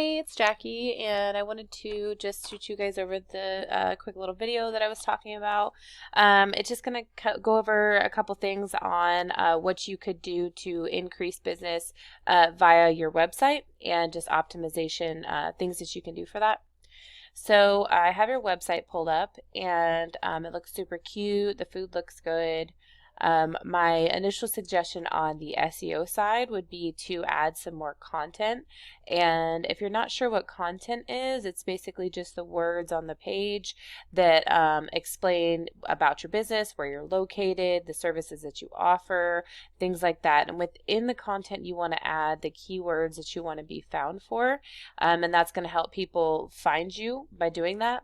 Hey, it's Jackie, and I wanted to just shoot you guys over the quick little video that I was talking about. It's just going to go over a couple things on what you could do to increase business via your website and just optimization, things that you can do for that. So I have your website pulled up, and it looks super cute. The food looks good. My initial suggestion on the SEO side would be to add some more content. And if you're not sure what content is, it's basically just the words on the page that explain about your business, where you're located, the services that you offer, things like that. And within the content, you want to add the keywords that you want to be found for. And that's going to help people find you by doing that.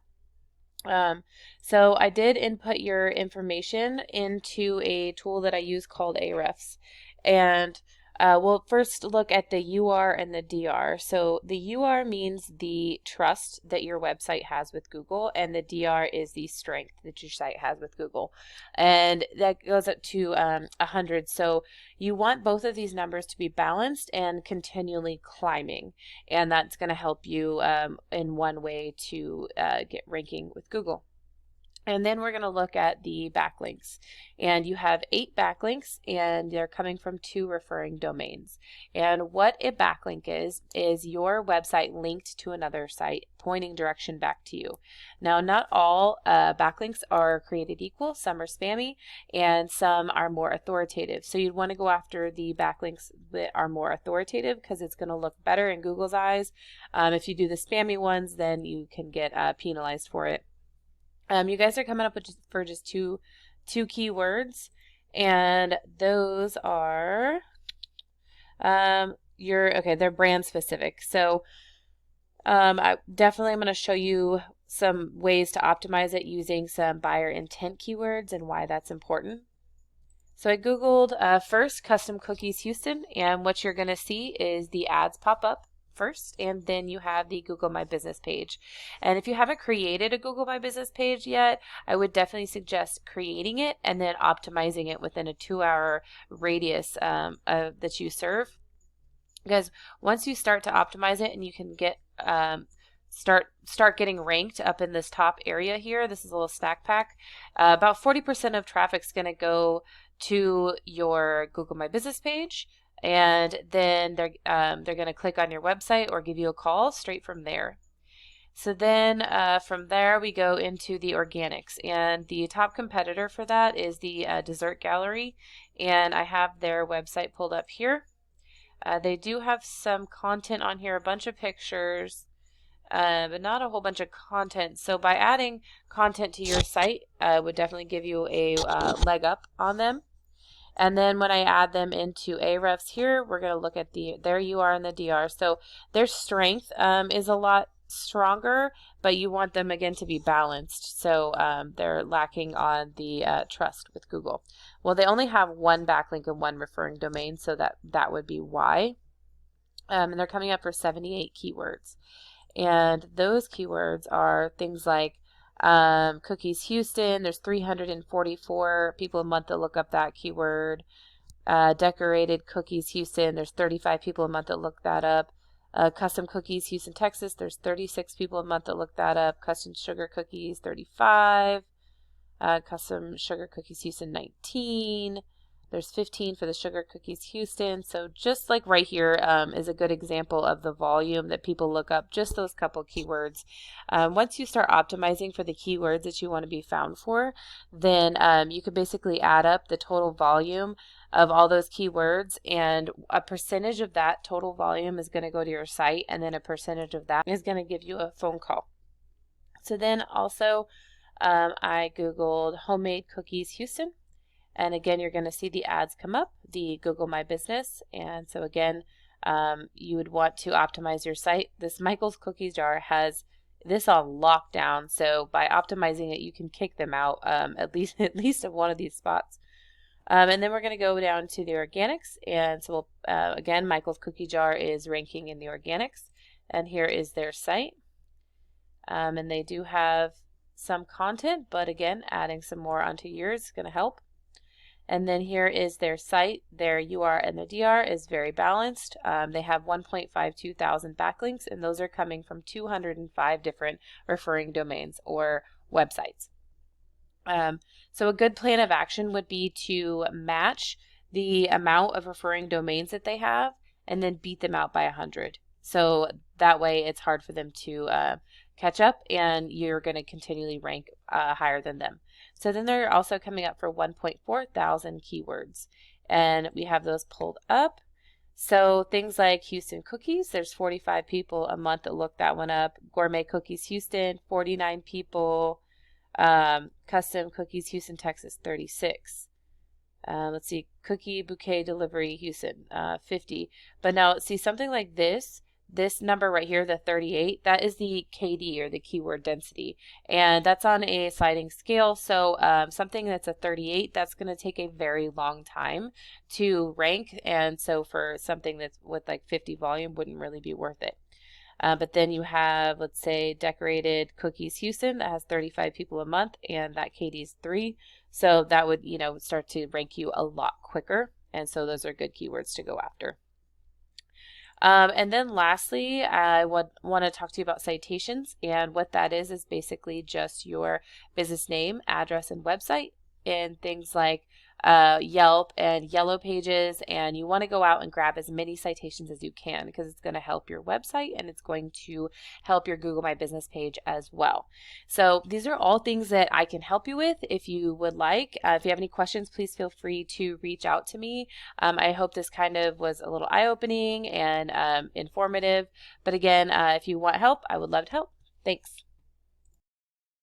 So I did input your information into a tool that I use called Ahrefs. And we'll first look at the UR and the DR. So the UR means the trust that your website has with Google, and the DR is the strength that your site has with Google. And that goes up to 100. So you want both of these numbers to be balanced and continually climbing. And that's going to help you in one way to get ranking with Google. And then we're going to look at the backlinks. And you have 8 backlinks, and they're coming from 2 referring domains. And what a backlink is your website linked to another site, pointing direction back to you. Now, not all backlinks are created equal. Some are spammy, and some are more authoritative. So you'd want to go after the backlinks that are more authoritative, because it's going to look better in Google's eyes. If you do the spammy ones, then you can get penalized for it. You guys are coming up with just two keywords, and those are they're brand specific. So I'm going to show you some ways to optimize it using some buyer intent keywords and why that's important. So I Googled first custom cookies Houston, and what you're going to see is the ads pop up first, and then you have the Google My Business page. And if you haven't created a Google My Business page yet, I would definitely suggest creating it and then optimizing it within a 2-hour radius that you serve. Because once you start to optimize it and you can get start getting ranked up in this top area here, this is a little stack pack, about 40% of traffic is going to go to your Google My Business page, and then they're going to click on your website or give you a call straight from there. So then from there we go into the organics, and the top competitor for that is the Dessert Gallery, and I have their website pulled up here. They do have some content on here, a bunch of pictures, but not a whole bunch of content. So by adding content to your site, would definitely give you a leg up on them. And then when I add them into Ahrefs here, we're going to look at their UR and the DR. So their strength is a lot stronger, but you want them again to be balanced. So they're lacking on the trust with Google. Well, they only have 1 backlink and 1 referring domain, so that would be why. And they're coming up for 78 keywords. And those keywords are things like cookies Houston. There's 344 people a month that look up that keyword. Decorated cookies Houston. There's 35 people a month that look that up. Custom cookies Houston, Texas. There's 36 people a month that look that up. Custom sugar cookies 35. Custom sugar cookies Houston 19. There's 15 for the sugar cookies Houston. So just like right here is a good example of the volume that people look up, just those couple keywords. Once you start optimizing for the keywords that you want to be found for, then you can basically add up the total volume of all those keywords, and a percentage of that total volume is going to go to your site, and then a percentage of that is going to give you a phone call. So then also I Googled homemade cookies Houston. And again, you're going to see the ads come up, the Google My Business. And so again, you would want to optimize your site. This Michael's Cookies Jar has this on lockdown. So by optimizing it, you can kick them out at least at one of these spots. And then we're going to go down to the organics. And so again, Michael's Cookie Jar is ranking in the organics. And here is their site. And they do have some content, but again, adding some more onto yours is going to help. And then here is their site. Their UR and the DR is very balanced. They have 1.52 thousand backlinks, and those are coming from 205 different referring domains or websites. So a good plan of action would be to match the amount of referring domains that they have and then beat them out by 100. So that way it's hard for them to catch up, and you're going to continually rank higher than them. So then they're also coming up for 1.4 thousand keywords, and we have those pulled up. So things like Houston Cookies, there's 45 people a month that look that one up. Gourmet Cookies Houston, 49 people. Custom Cookies Houston, Texas, 36. Let's see, Cookie Bouquet Delivery Houston, 50. But now, see, something like this number right here, the 38, that is the KD, or the keyword density. And that's on a sliding scale. So something that's a 38, that's going to take a very long time to rank. And so for something that's with like 50 volume, wouldn't really be worth it. But then you have, let's say, Decorated Cookies Houston that has 35 people a month, and that KD is 3. So that would, start to rank you a lot quicker. And so those are good keywords to go after. And then lastly, I would want to talk to you about citations. And what that is basically just your business name, address, and website, and things like Yelp and Yellow Pages, and you want to go out and grab as many citations as you can, because it's going to help your website and it's going to help your Google My Business page as well. So these are all things that I can help you with if you would like. If you have any questions, please feel free to reach out to me. I hope this kind of was a little eye-opening and informative. But again, if you want help, I would love to help. Thanks.